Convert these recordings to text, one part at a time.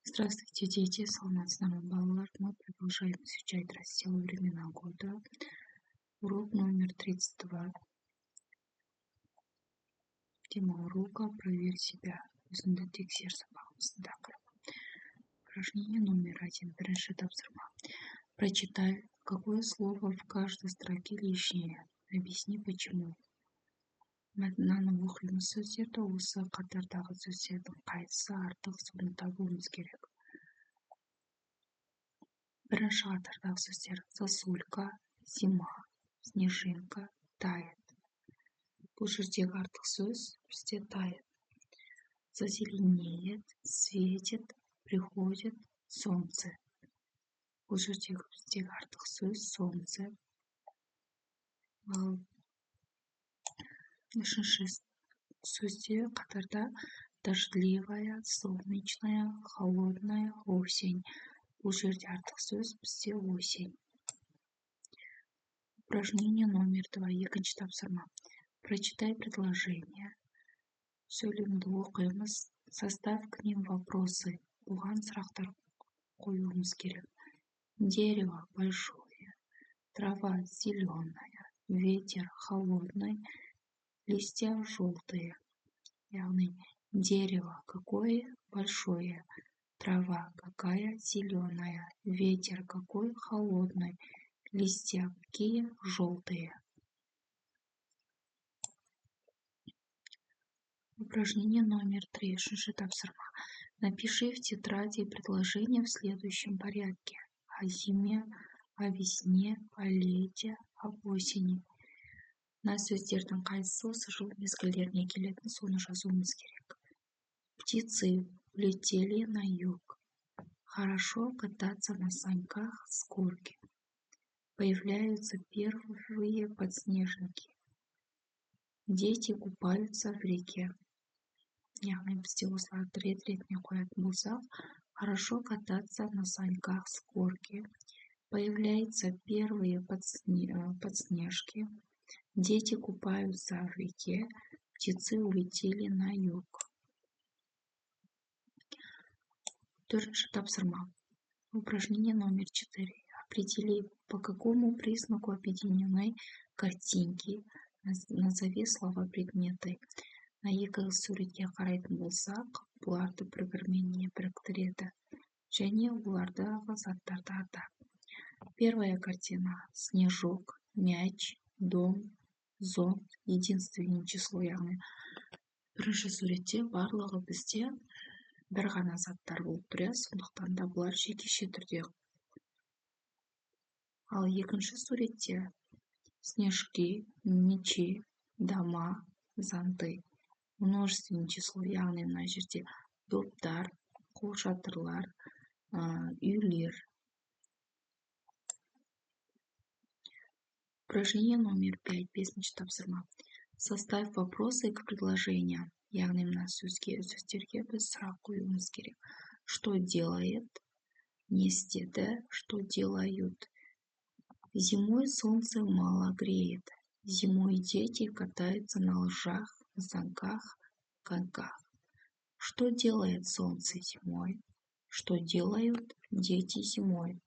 Здравствуйте, дети, саламатсыздар ма, балалар. Мы продолжаем изучать раздел «Времена года». Урок номер 32. Тема урока «Проверь себя». Өзіңді тексер сабағымыздың тақырыбы. Упражнение номер 1. Бірінші тапсырма. Прочитай, какое слово в каждой строке лишнее. Объясни, почему. Мәтіннің оқимы сөздерді осы қатардағы сөздердің қайсысы артық, соны табуымыз керек. Бірінші қатардағы сөздер: сосулька, зима, снежинка, тает. Бұл жердегі артық сөз бізде тает. Зазеленеет, светит, приходит, солнце. Бұл жердегі біздегі артық сөз солнце. Ал үшінші сөзде қатарда дождливая, солнечная, холодная, осень. Бұл жерде артық сөз бізде осень. Упражнение номер 2. Екінші тапсырма. Прочитай предложение. Сөйлемді оқимыз. Составь к ним вопросы. Бұған сұрақтар қоюымыз керек. Дерево большое, трава зеленая, ветер холодный, листья желтые. Яғни дерево какое большое, трава какая зеленая, ветер какой холодный, листья какие желтые. Упражнение номер 3. Үшінші тапсырма. Напиши в тетради предложения в следующем порядке: о зиме, о весне, о лете, об осени. Мына сөздердің қайсысы осы жыл мезгілдеріне келетін, соны жазуымыз керек. Птицы улетели на юг. Хорошо кататься на саньках с горки. Появляются первые подснежники. Дети купаются в реке. Яғни бізде осыларды рет-ретіне қоятын болсақ: хорошо кататься на саньках с горки. Появляются первые подснежки. Дети купаются в реке. Птицы улетели на юг. Төртінші тапсырма. Упражнение номер 4. Определи, по какому признаку объединены картинки. Назови слова предметы. На екі суретке қарайтын болсақ, бұларды бір-бірімен біріктіреді және олардағы заттарды ата. Первая картина: снежок, мяч, дом, зонт, единственное число. Яғни бірінші суретте барлығы бізде бір ғана заттар болып тұрады, сондықтан да бұлар жекеше түрде. Ал екінші суретте снежки, мячи, дома, зонты. Множественное число, яғни мына жерде доптар, қолшатырлар, үйлер. Упражнение номер 5. Бесінші тапсырма. Составь вопросы к предложениям. Яғни мына сөздерге біз сұрақ қоюымыз керек. Что делает? Не істеді? Что делают? Зимой солнце мало греет. Зимой дети катаются на лыжах, на санках, коньках. Что делает солнце зимой? Что делают дети зимой?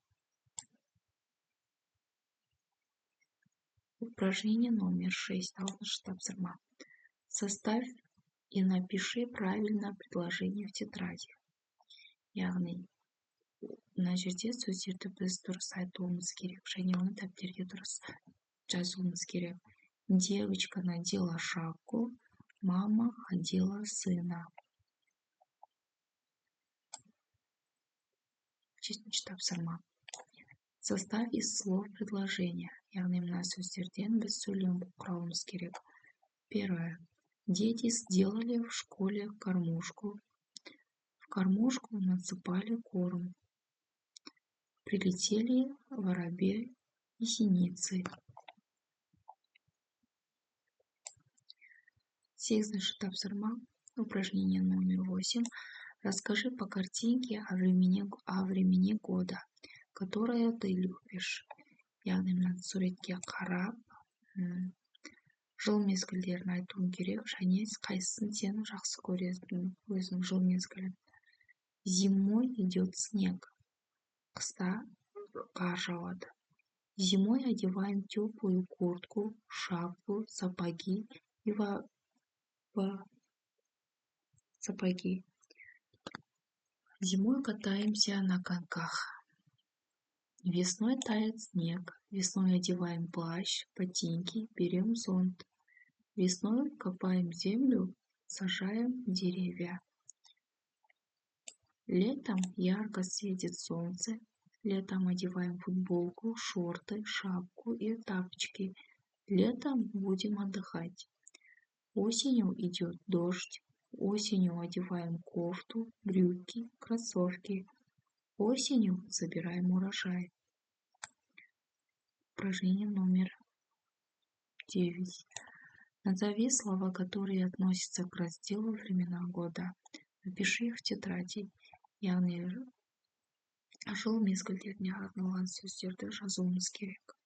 Упражнение номер 6. Алтыншы тапсырма. Составь и напиши правильно предложение в тетради. Яғни мына жерде сөздерді біз дұрыс айтуымыз керек және оны дәптерге дұрыс жазуымыз керек. Девочка надела шапку, мама одела сына. Жетінші тапсырма. Составь из слов предложения. Яғни мына сөздерден біз сөйлем құрауымыз керек. Первое. Дети сделали в школе кормушку. В кормушку насыпали корм. Прилетели воробей и синицы. Сегізінші тапсырма. Упражнение номер 8. Расскажи по картинке о времени года, которое ты любишь. Яғни мына суретке қарап, жыл мезгілдерін айтуың керек және қайсысын сен жақсы көресің өзің жыл мезгілін. Зимой идет снег. Кса кажет. Зимой одеваем теплую куртку, шапку, сапоги и сапоги. Зимой катаемся на коньках. Весной тает снег. Весной одеваем плащ, ботинки, берем зонт. Весной копаем землю, сажаем деревья. Летом ярко светит солнце. Летом одеваем футболку, шорты, шапку и тапочки. Летом будем отдыхать. Осенью идет дождь. Осенью одеваем кофту, брюки, кроссовки. Осенью собираем урожай. Упражнение номер 9. Назови слова, которые относятся к разделу времена года. Напиши их в тетради. Yani aşılım mezgillerine arnalan sözlerdir жазуымыз керек.